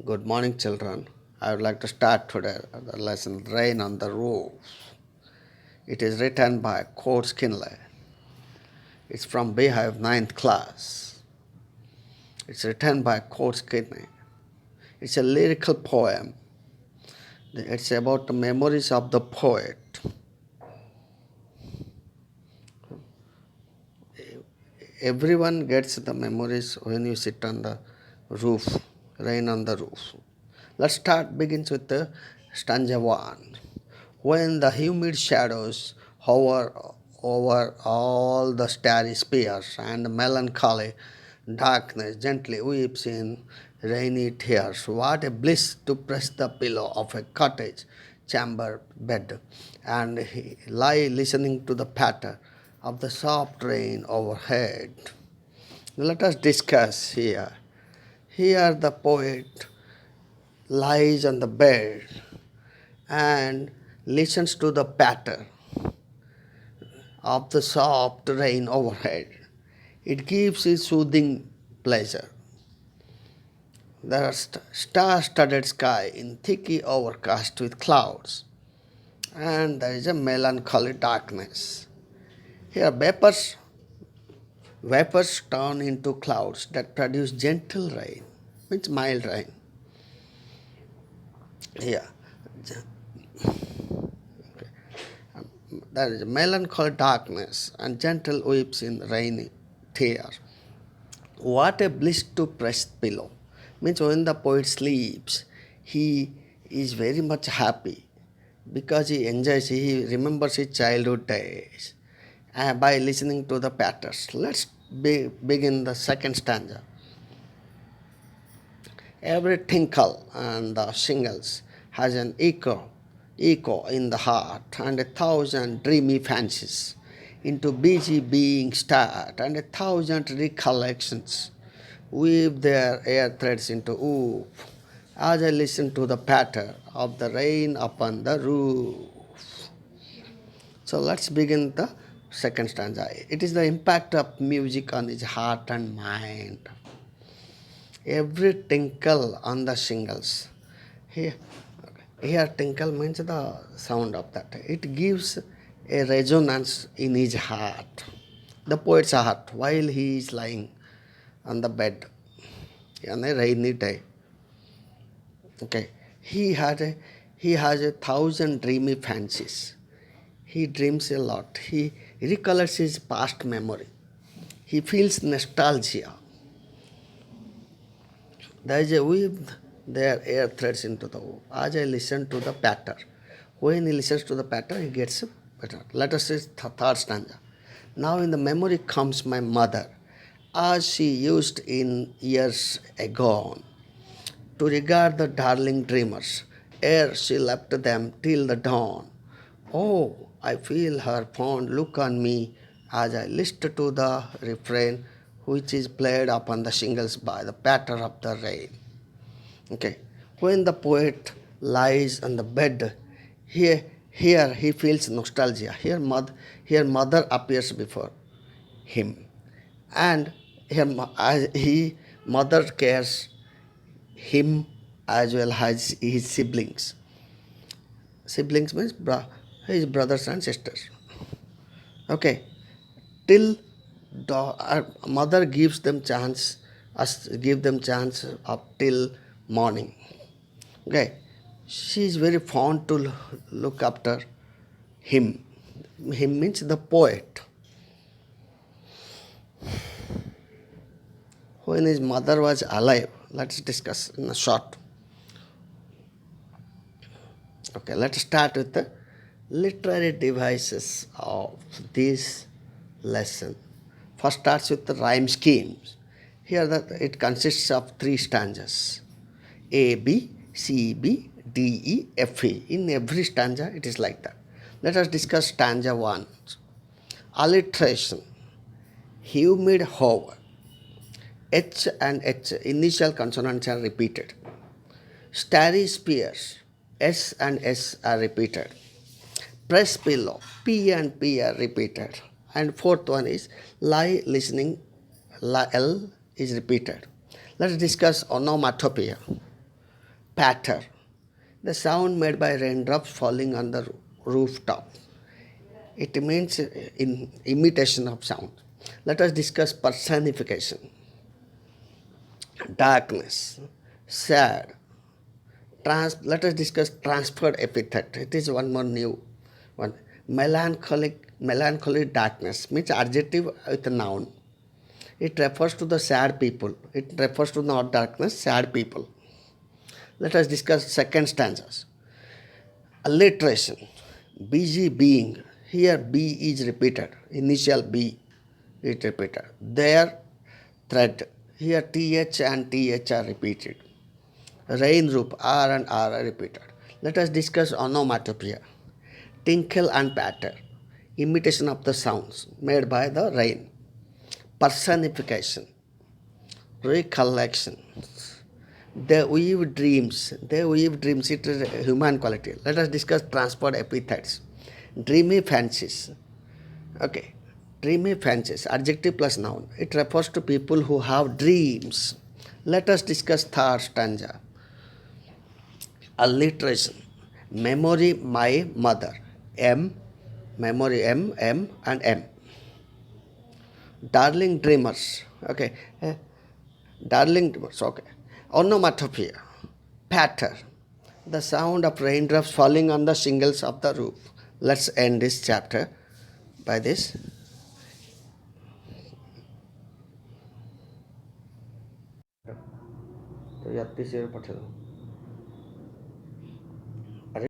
Good morning, children. I would like to start today the lesson Rain on the Roof. It is written by Court Skinley. It's from Beehive ninth class. It's written by Court Skinley. It's a lyrical poem. It's about the memories of the poet. Everyone gets the memories when you sit on the roof, rain on the roof. Let's start begins with the stanza 1. When the humid shadows hover over all the starry spheres and melancholy darkness gently weeps in rainy tears, what a bliss to press the pillow of a cottage chamber bed and lie listening to the patter of the soft rain overhead. Let us discuss here. Here the poet lies on the bed and listens to the patter of the soft rain overhead. It gives a soothing pleasure. There are star-studded sky in thickly overcast with clouds, and there is a melancholy darkness. Here vapors turn into clouds that produce gentle rain, means mild rain. Here, there is a melancholy darkness and gentle weeps in rainy tears. What a bliss to pressed pillow. Means when the poet sleeps, he is very much happy because he enjoys, he remembers his childhood days by listening to the patterns. Let's begin the second stanza. Every tinkle on the shingles has an echo in the heart, and a thousand dreamy fancies into busy being start, and a thousand recollections weave their air threads into oof as I listen to the patter of the rain upon the roof. So let's begin the second stanza. It is the impact of music on his heart and mind. Every tinkle on the shingles. Here, here tinkle means the sound of that. It gives a resonance in his heart, the poet's heart, while he is lying on the bed on a rainy day. Okay, he has a thousand dreamy fancies. He dreams a lot. He recollects his past memory. He feels nostalgia. There is a weave their air threads into the womb. As I listen to the patter. When he listens to the patter, he gets better. Let us see the third stanza. Now in the memory comes my mother, as she used in years agone, to regard the darling dreamers, ere she left them till the dawn. Oh, I feel her fond look on me as I listen to the refrain which is played upon the shingles by the patter of the rain. Okay. When the poet lies on the bed, here he feels nostalgia. Here mother appears before him, and mother cares him as well as his siblings. Siblings means his brothers and sisters. Okay, till mother gives them chance, us give them chance up till morning. Okay, she is very fond to look after him. Him means the poet. When his mother was alive, let's discuss in a short. Okay, let's start with the literary devices of this lesson. First starts with the rhyme schemes. Here it consists of 3 stanzas. A, B, C, B, D, E, F, E. In every stanza it is like that. Let us discuss stanza 1. Alliteration. Humid hover. H and H initial consonants are repeated. Starry spears. S and S are repeated. Press pillow. P and P are repeated. And fourth one is lie listening. L is repeated. Let's discuss onomatopoeia. Patter, the sound made by raindrops falling on the rooftop. It means in imitation of sound. Let us discuss personification. Darkness, sad. Let us discuss transferred epithet. It is one more new one. Melancholy darkness means adjective with a noun. It refers to the sad people. It refers to not darkness, sad people. Let us discuss second stanzas. Alliteration. Busy being. Here B is repeated. Initial B is repeated. There thread. Here TH and TH are repeated. Rain roof. R and R are repeated. Let us discuss onomatopoeia. Tinkle and patter. Imitation of the sounds made by the rain. Personification. Recollection. They weave dreams. They weave dreams. It is a human quality. Let us discuss transport epithets. Dreamy fancies. Okay. Dreamy fancies. Adjective plus noun. It refers to people who have dreams. Let us discuss third stanza. Alliteration. Memory my mother. M. Memory M. M and M. Darling dreamers. Okay. Darling dreamers. Okay. Onomatopoeia. Patter. The sound of raindrops falling on the shingles of the roof. Let's end this chapter by this. तो यात्ती से पठेल